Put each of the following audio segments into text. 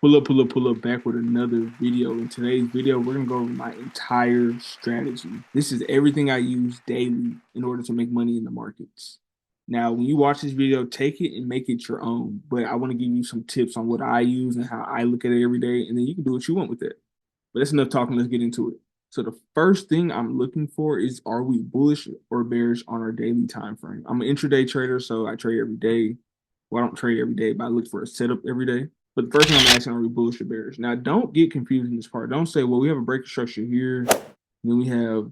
Pull up back with another video. In today's video, we're gonna go over my entire strategy. This is everything I use daily in order to make money in the markets. Now, when you watch this video, take it and make it your own. But I want to give you some tips on what I use and how I look at it every day, and then you can do what you want with it. But that's enough talking. Let's get into it. So the first thing I'm looking for is, are we bullish or bearish on our daily time frame? I'm an intraday trader, so I trade every day. Well, I don't trade every day, but I look for a setup every day. But the first thing I'm asking, are we bullish or bearish? Now, don't get confused in this part. Don't say, well, we have a breaker structure here, then we have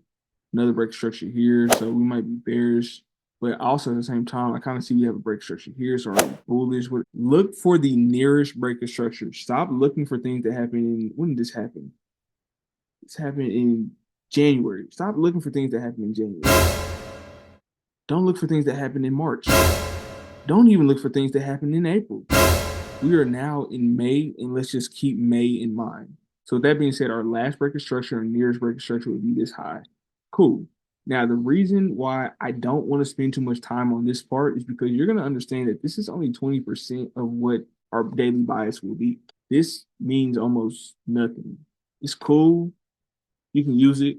another breaker structure here, so we might be bearish. But also at the same time, I kind of see we have a breaker structure here, so are we bullish? Look for the nearest breaker structure. Stop looking for things that happen in, when did this happen? This happened in January. Stop looking for things that happen in January. Don't look for things that happen in March. Don't even look for things that happen in April. We are now in May, and let's just keep May in mind. So with that being said, our last breaker structure and nearest breaker structure would be this high. Cool. Now, the reason why I don't want to spend too much time on this part is because you're going to understand that this is only 20% of what our daily bias will be. This means almost nothing. It's cool. You can use it.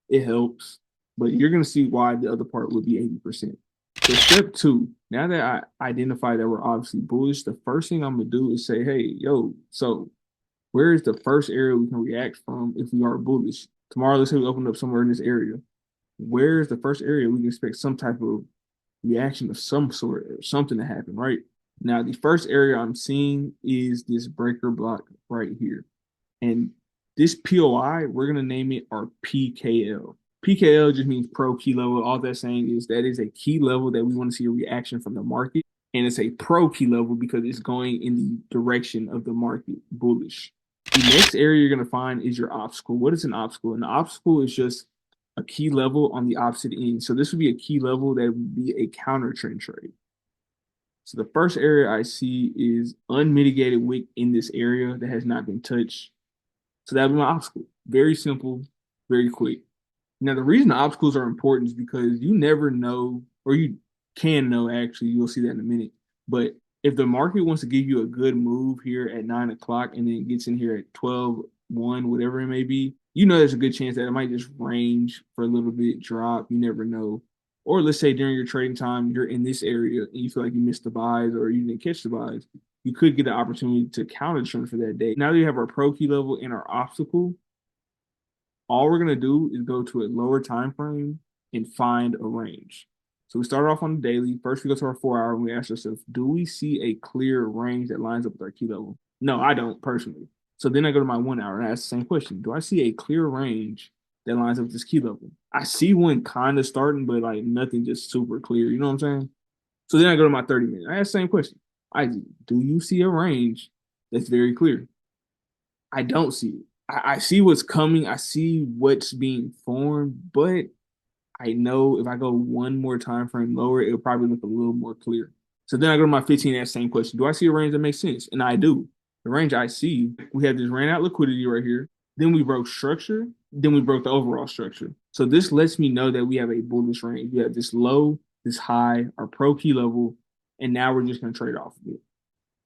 It helps. But you're going to see why the other part would be 80%. So step two, now that I identify that we're obviously bullish, the first thing I'm going to do is say, hey, yo, so where is the first area we can react from if we are bullish? Tomorrow, let's say we open up somewhere in this area. Where is the first area we can expect some type of reaction of some sort or something to happen, right? Now, the first area I'm seeing is this breaker block right here. And this POI, we're going to name it our PKL. PKL just means pro key level. All that's saying is that is a key level that we want to see a reaction from the market. And it's a pro key level because it's going in the direction of the market, bullish. The next area you're going to find is your obstacle. What is an obstacle? An obstacle is just a key level on the opposite end. So this would be a key level that would be a counter trend trade. So the first area I see is unmitigated wick in this area that has not been touched. So that would be my obstacle. Very simple, very quick. Now, the reason the obstacles are important is because you never know, or you can know actually, you'll see that in a minute. But if the market wants to give you a good move here at 9 o'clock and then gets in here at 12:01, whatever it may be, you know there's a good chance that it might just range for a little bit, drop. You never know. Or let's say during your trading time, you're in this area and you feel like you missed the buys or you didn't catch the buys. You could get the opportunity to counter trend for that day. Now that you have our pro key level and our obstacle, all we're going to do is go to a lower time frame and find a range. So we start off on the daily. First, we go to our 4 hour and we ask ourselves, do we see a clear range that lines up with our key level? No, I don't personally. So then I go to my 1 hour and I ask the same question. Do I see a clear range that lines up with this key level? I see one kind of starting, but like nothing just super clear. You know what I'm saying? So then I go to my 30 minute. I ask the same question. Do you see a range that's very clear? I don't see it. I see what's coming. I see what's being formed, but I know if I go one more time frame lower, it'll probably look a little more clear. So then I go to my 15 that same question. Do I see a range that makes sense? And I do. The range I see, we have this ran out liquidity right here. Then we broke structure. Then we broke the overall structure. So this lets me know that we have a bullish range. We have this low, this high, our pro key level, and now we're just going to trade off of it.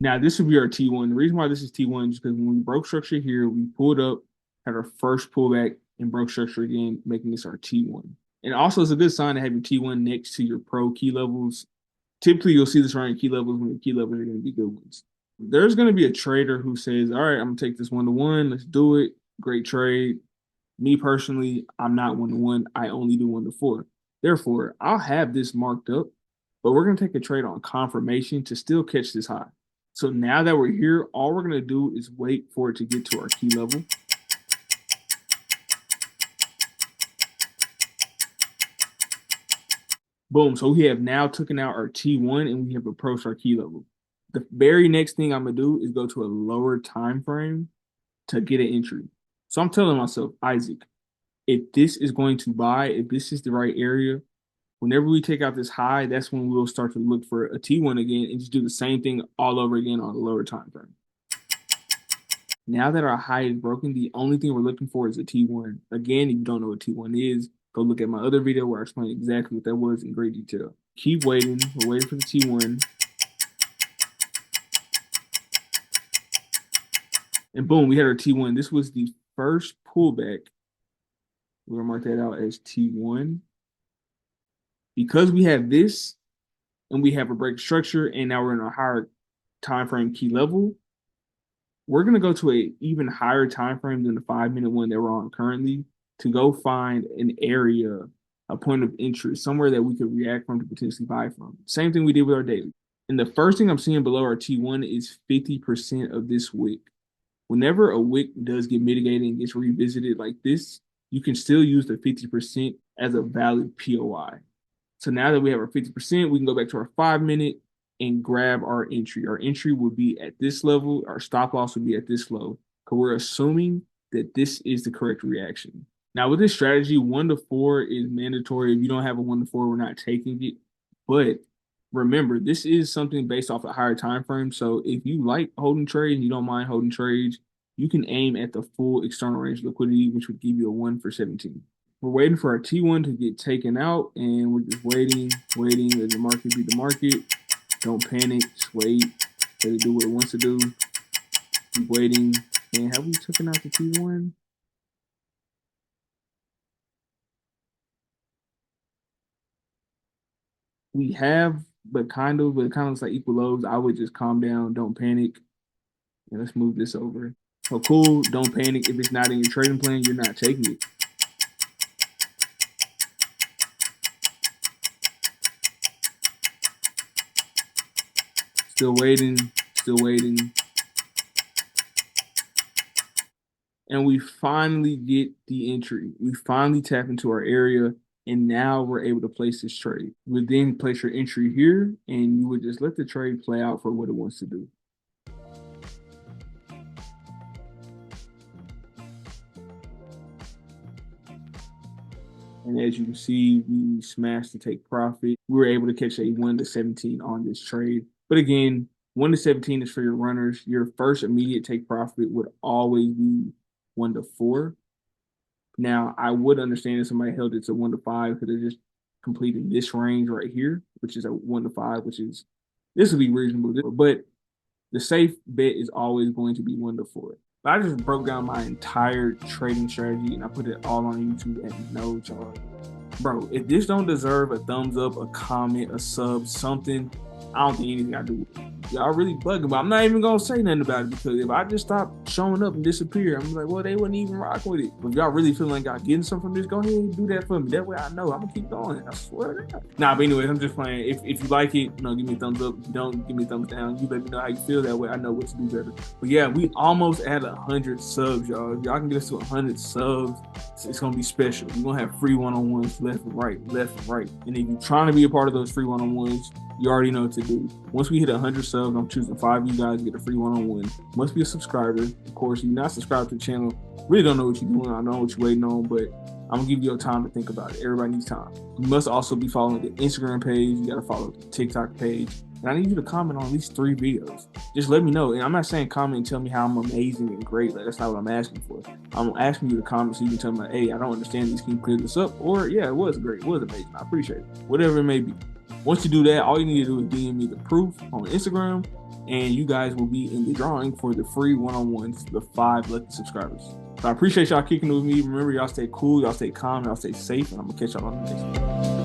Now, this would be our T1. The reason why this is T1 is because when we broke structure here, we pulled up, had our first pullback, and broke structure again, making this our T1. And also, it's a good sign to have your T1 next to your pro key levels. Typically, you'll see this around your key levels when your key levels are going to be good ones. There's going to be a trader who says, all right, I'm going to take this 1-to-1. Let's do it. Great trade. Me personally, I'm not 1-to-1. I only do 1-to-4. Therefore, I'll have this marked up, but we're going to take a trade on confirmation to still catch this high. So now that we're here, all we're going to do is wait for it to get to our key level. Boom. So we have now taken out our T1 and we have approached our key level. The very next thing I'm going to do is go to a lower time frame to get an entry. So I'm telling myself, Isaac, if this is going to buy, if this is the right area, whenever we take out this high, that's when we'll start to look for a T1 again and just do the same thing all over again on a lower time frame. Now that our high is broken, the only thing we're looking for is a T1. Again, if you don't know what T1 is, go look at my other video where I explain exactly what that was in great detail. Keep waiting. We're waiting for the T1. And boom, we had our T1. This was the first pullback. We're gonna mark that out as T1. Because we have this and we have a break structure, and now we're in a higher time frame key level, we're gonna go to a even higher time frame than the 5 minute one that we're on currently to go find an area, a point of interest, somewhere that we could react from to potentially buy from. Same thing we did with our daily. And the first thing I'm seeing below our T1 is 50% of this wick. Whenever a wick does get mitigated and gets revisited like this, you can still use the 50% as a valid POI. So now that we have our 50%, we can go back to our 5 minute and grab our entry. Our entry will be at this level. Our stop loss will be at this low. Because we're assuming that this is the correct reaction. Now with this strategy, 1 to 4 is mandatory. If you don't have a 1 to 4, we're not taking it. But remember, this is something based off a higher time frame. So if you like holding trades and you don't mind holding trades, you can aim at the full external range liquidity, which would give you a 1 for 17. We're waiting for our T1 to get taken out, and we're just waiting, let the market be the market. Don't panic, just wait, let it do what it wants to do. Keep waiting. And have we taken out the T1? We have, but it kind of looks like equal lows. I would just calm down, don't panic, and let's move this over. So cool, don't panic. If it's not in your trading plan, you're not taking it. Still waiting, still waiting. And we finally get the entry. We finally tap into our area, and now we're able to place this trade. We then place your entry here, and you would just let the trade play out for what it wants to do. And as you can see, we smashed to take profit. We were able to catch a 1 to 17 on this trade. But again, 1 to 17 is for your runners. Your first immediate take profit would always be 1 to 4. Now, I would understand if somebody held it to 1 to 5 because they're just completing this range right here, which is a 1 to 5, which is, this would be reasonable. But the safe bet is always going to be 1 to 4. But I just broke down my entire trading strategy and I put it all on YouTube at no charge. Bro, if this don't deserve a thumbs up, a comment, a sub, something, I don't think anything I do. Y'all really bugging, but I'm not even gonna say nothing about it because if I just stop showing up and disappear, I'm like, well, they wouldn't even rock with it. But if y'all really feeling like y'all getting something from this, go ahead and do that for me. That way I know I'm gonna keep going. I swear to God. Nah, but anyways, I'm just playing. If you like it, give me a thumbs up. If you don't, give me a thumbs down. You let me know how you feel. That way I know what to do better. But yeah, we almost at 100 subs, y'all. If y'all can get us to 100 subs, it's gonna be special. We're gonna have free one-on-ones left and right, left and right. And if you're trying to be a part of those free one-on-ones, you already know what to do. Once we hit 100 subs, I'm choosing 5 of you guys to get a free one-on-one. Must be a subscriber. Of course, if you're not subscribed to the channel, really don't know what you're doing. I know what you're waiting on, but I'm gonna give you time to think about it. Everybody needs time. You must also be following the Instagram page. You gotta follow the TikTok page. And I need you to comment on at least 3 videos. Just let me know. And I'm not saying comment and tell me how I'm amazing and great. Like, that's not what I'm asking for. I'm asking you to comment so you can tell me, like, hey, I don't understand this. Can you clear this up? Or, yeah, it was great. It was amazing. I appreciate it. Whatever it may be. Once you do that, all you need to do is DM me the proof on Instagram, and you guys will be in the drawing for the free one-on-ones, the 5 lucky subscribers. So I appreciate y'all kicking it with me. Remember, y'all stay cool, y'all stay calm, y'all stay safe, and I'm going to catch y'all on the next one.